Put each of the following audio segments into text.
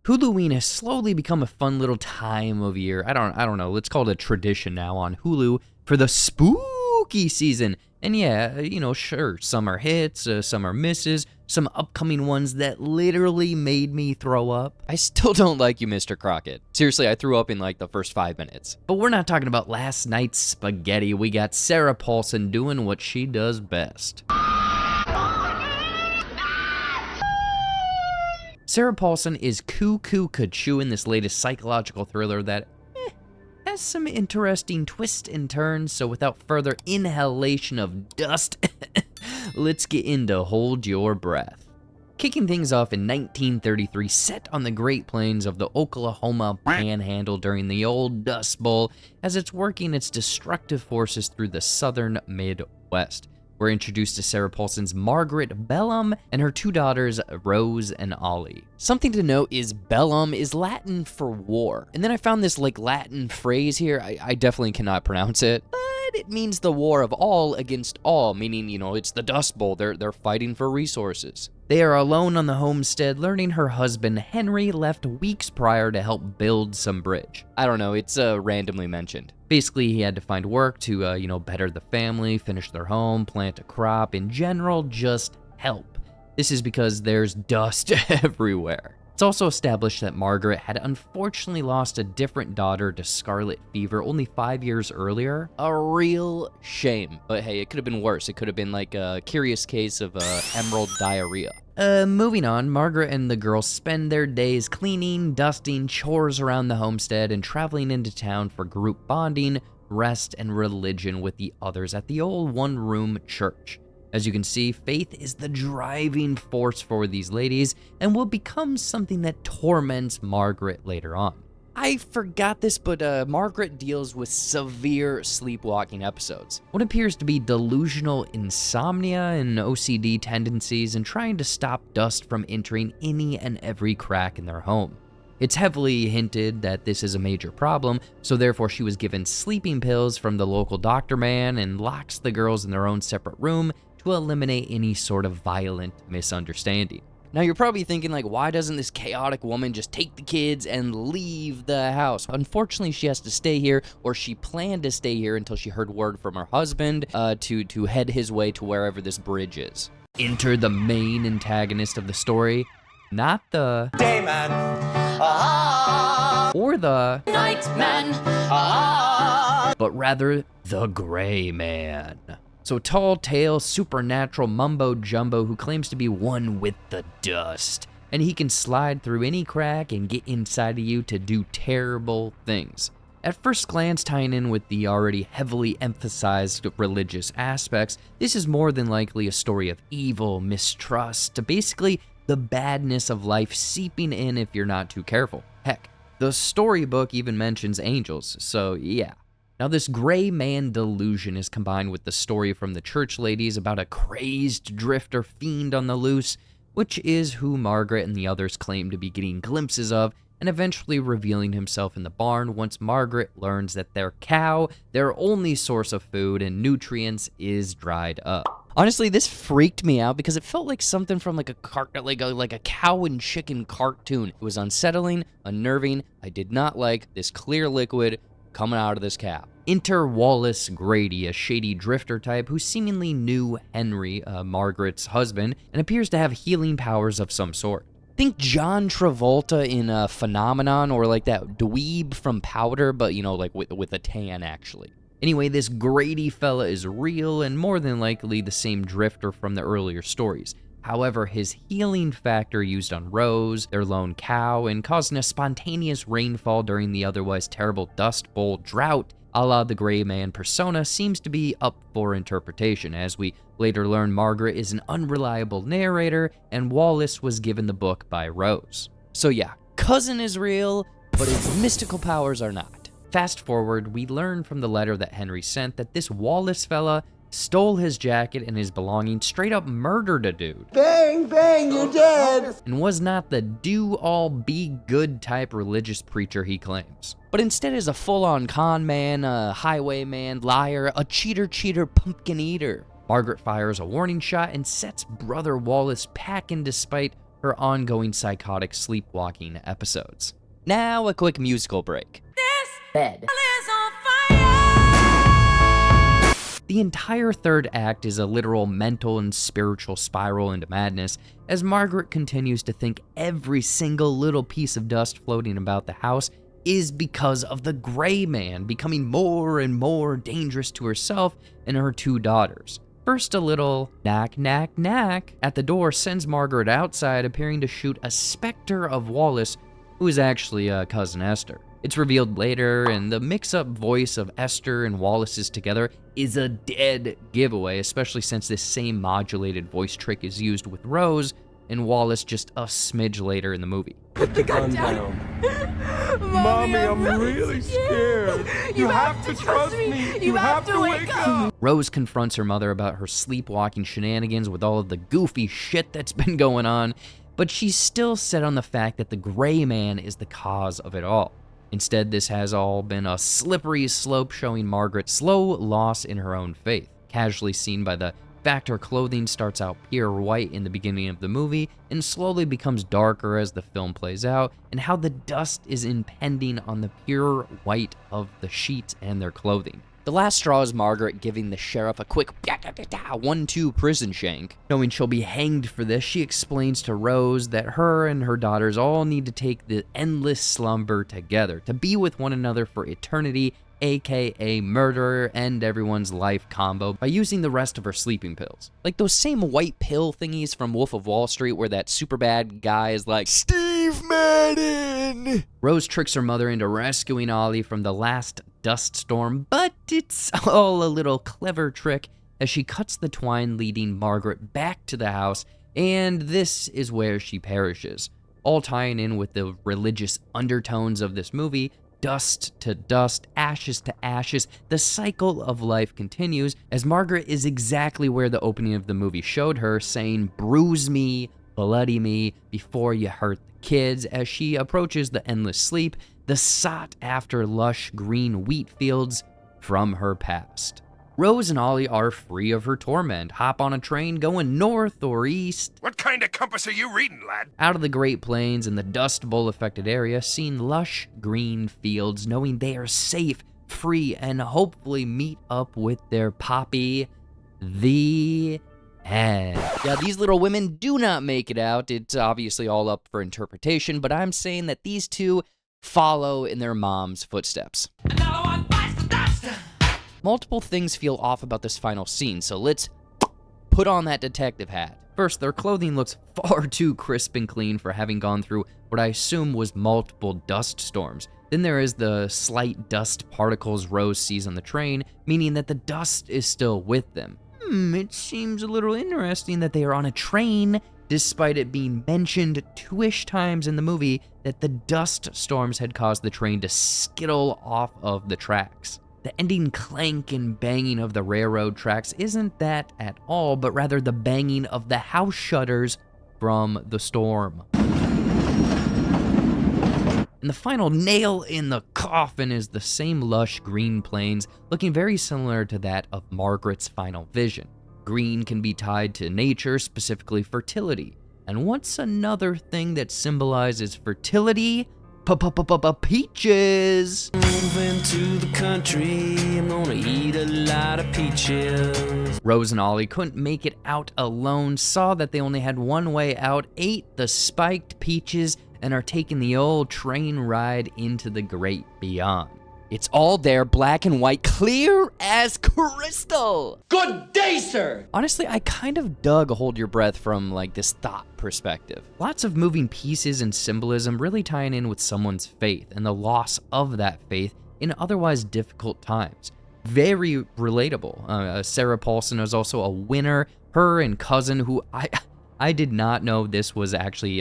Huluween has slowly become a fun little time of year. I don't know. Let's call it a tradition now on Hulu for the spooky season. And yeah, sure, some are hits, some are misses, some upcoming ones that literally made me throw up. I still don't like you, Mr. Crockett. Seriously, I threw up in like the first 5 minutes. But we're not talking about last night's spaghetti. We got Sarah Paulson doing what she does best. Sarah Paulson is cuckoo cuckoo in this latest psychological thriller that has some interesting twists and turns, so without further inhalation of dust, let's get into Hold Your Breath. Kicking things off in 1933, set on the Great Plains of the Oklahoma Panhandle during the old Dust Bowl, as it's working its destructive forces through the southern Midwest. We're introduced to Sarah Paulson's Margaret Bellum and her two daughters, Rose and Ollie. Something to note is Bellum is Latin for war. And then I found this Latin phrase here. I definitely cannot pronounce it. But it means the war of all against all, meaning, it's the Dust Bowl. They're fighting for resources. They are alone on the homestead, learning her husband Henry left weeks prior to help build some bridge. I don't know, it's randomly mentioned. Basically, he had to find work to, better the family, finish their home, plant a crop, in general, just help. This is because there's dust everywhere. It's also established that Margaret had unfortunately lost a different daughter to scarlet fever only 5 years earlier. A real shame. But hey, it could have been worse. It could have been like a curious case of emerald diarrhea. Moving on, Margaret and the girls spend their days cleaning, dusting, chores around the homestead, and traveling into town for group bonding, rest, and religion with the others at the old one-room church. As you can see, faith is the driving force for these ladies and will become something that torments Margaret later on. I forgot this, but Margaret deals with severe sleepwalking episodes. What appears to be delusional insomnia and OCD tendencies and trying to stop dust from entering any and every crack in their home. It's heavily hinted that this is a major problem, so therefore she was given sleeping pills from the local doctor man and locks the girls in their own separate room to eliminate any sort of violent misunderstanding. Now you're probably thinking why doesn't this chaotic woman just take the kids and leave the house? Unfortunately, she has to stay here, or she planned to stay here until she heard word from her husband to head his way to wherever this bridge is. Enter the main antagonist of the story, not the Dayman, or the Nightman, but rather the Gray Man. So tall-tale, supernatural mumbo-jumbo who claims to be one with the dust. And he can slide through any crack and get inside of you to do terrible things. At first glance, tying in with the already heavily emphasized religious aspects, this is more than likely a story of evil, mistrust, basically the badness of life seeping in if you're not too careful. Heck, the storybook even mentions angels, so yeah. Now, this Gray Man delusion is combined with the story from the church ladies about a crazed drifter fiend on the loose, which is who Margaret and the others claim to be getting glimpses of, and eventually revealing himself in the barn once Margaret learns that their cow, their only source of food and nutrients, is dried up. Honestly, this freaked me out because it felt like something from like a cow and chicken cartoon. It was unsettling, unnerving. I did not like this clear liquid coming out of this cow. Enter Wallace Grady, a shady drifter type who seemingly knew Henry, Margaret's husband, and appears to have healing powers of some sort. Think John Travolta in Phenomenon, or like that dweeb from Powder, but with a tan actually. Anyway, this Grady fella is real and more than likely the same drifter from the earlier stories. However, his healing factor used on Rose, their lone cow, and causing a spontaneous rainfall during the otherwise terrible Dust Bowl drought, a la the Gray Man persona, seems to be up for interpretation, as we later learn Margaret is an unreliable narrator, and Wallace was given the book by Rose. So yeah, cousin is real, but his mystical powers are not. Fast forward, we learn from the letter that Henry sent that this Wallace fella stole his jacket and his belongings, straight up murdered a dude. Bang, bang, you're dead. And was not the do-all-be-good type religious preacher he claims. But instead is a full-on con man, a highwayman, liar, a cheater, pumpkin eater. Margaret fires a warning shot and sets brother Wallace packing despite her ongoing psychotic sleepwalking episodes. Now a quick musical break. Bed. The entire third act is a literal mental and spiritual spiral into madness as Margaret continues to think every single little piece of dust floating about the house is because of the Gray Man becoming more and more dangerous to herself and her two daughters. First, a little knack, knack, knack at the door sends Margaret outside, appearing to shoot a specter of Wallace, who is actually cousin Esther. It's revealed later, and the mix-up voice of Esther and Wallace's together is a dead giveaway, especially since this same modulated voice trick is used with Rose and Wallace just a smidge later in the movie. Put the gun down. Mommy, I'm really scared. You have to trust me. You have to wake up. Rose confronts her mother about her sleepwalking shenanigans with all of the goofy shit that's been going on, but she's still set on the fact that the Gray Man is the cause of it all. Instead, this has all been a slippery slope showing Margaret's slow loss in her own faith, casually seen by the fact her clothing starts out pure white in the beginning of the movie and slowly becomes darker as the film plays out, and how the dust is impending on the pure white of the sheets and their clothing. The last straw is Margaret giving the sheriff a quick 1-2 prison shank. Knowing she'll be hanged for this, she explains to Rose that her and her daughters all need to take the endless slumber together, to be with one another for eternity, aka murder and everyone's life combo, by using the rest of her sleeping pills. Like those same white pill thingies from Wolf of Wall Street where that super bad guy is like, Steve Madden! Rose tricks her mother into rescuing Ollie from the last dust storm, but it's all a little clever trick as she cuts the twine leading Margaret back to the house, and this is where she perishes. All tying in with the religious undertones of this movie. Dust to dust, ashes to ashes, the cycle of life continues as Margaret is exactly where the opening of the movie showed her, saying, "Bruise me, bloody me, before you hurt the kids," as she approaches the endless sleep, the sought after lush green wheat fields from her past. Rose and Ollie are free of her torment, hop on a train going north or east. What kind of compass are you reading, lad? Out of the Great Plains and the Dust Bowl affected area, seeing lush green fields, knowing they are safe, free, and hopefully meet up with their poppy. The end. Yeah, these little women do not make it out. It's obviously all up for interpretation, but I'm saying that these two follow in their mom's footsteps. Another one bites the dust. Multiple things feel off about this final scene, so let's put on that detective hat. First, their clothing looks far too crisp and clean for having gone through what I assume was multiple dust storms. Then there is the slight dust particles Rose sees on the train, meaning that the dust is still with them. It seems a little interesting that they are on a train, despite it being mentioned 2-ish times in the movie that the dust storms had caused the train to skittle off of the tracks. The ending clank and banging of the railroad tracks isn't that at all, but rather the banging of the house shutters from the storm. And the final nail in the coffin is the same lush green plains, looking very similar to that of Margaret's final vision. Green can be tied to nature, specifically fertility. And what's another thing that symbolizes fertility? Peaches! Moving to the country, I'm gonna eat a lot of peaches. Rose and Ollie couldn't make it out alone, saw that they only had one way out, ate the spiked peaches, and are taking the old train ride into the great beyond. It's all there, black and white, clear as crystal. Good day, sir. Honestly, I kind of dug Hold Your Breath from like this thought perspective. Lots of moving pieces and symbolism really tying in with someone's faith and the loss of that faith in otherwise difficult times. Very relatable. Sarah Paulson is also a winner. Her and cousin, who I did not know this was actually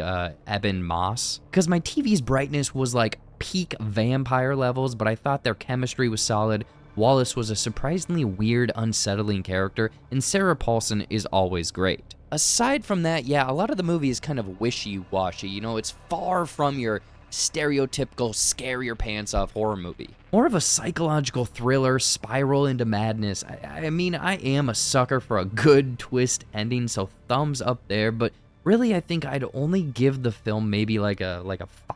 Ebon Moss, because my TV's brightness was like peak vampire levels, but I thought their chemistry was solid. Wallace was a surprisingly weird, unsettling character, and Sarah Paulson is always great. Aside from that, yeah, a lot of the movie is kind of wishy-washy. You know, it's far from your stereotypical scare your pants off horror movie. More of a psychological thriller, spiral into madness. I mean, I am a sucker for a good twist ending, so thumbs up there, but really, I think I'd only give the film maybe like a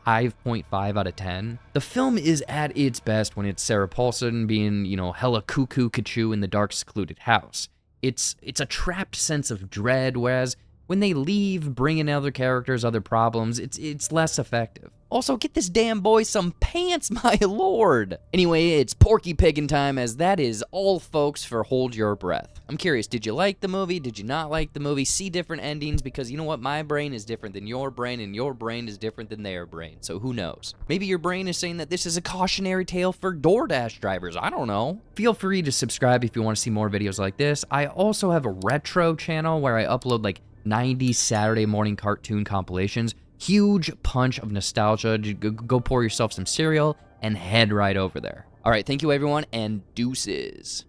5.5 out of 10. The film is at its best when it's Sarah Paulson being, you know, hella cuckoo cuckoo in the dark, secluded house. It's a trapped sense of dread, whereas when they leave, bring in other characters, other problems, it's less effective. Also, get this damn boy some pants, my lord! Anyway, it's Porky Piggin' time, as that is all, folks, for Hold Your Breath. I'm curious, did you like the movie? Did you not like the movie? See different endings? Because you know what? My brain is different than your brain, and your brain is different than their brain. So who knows? Maybe your brain is saying that this is a cautionary tale for DoorDash drivers. I don't know. Feel free to subscribe if you want to see more videos like this. I also have a retro channel where I upload like 90s Saturday morning cartoon compilations. Huge punch of nostalgia. Go pour yourself some cereal and head right over there. All right, thank you everyone, and deuces.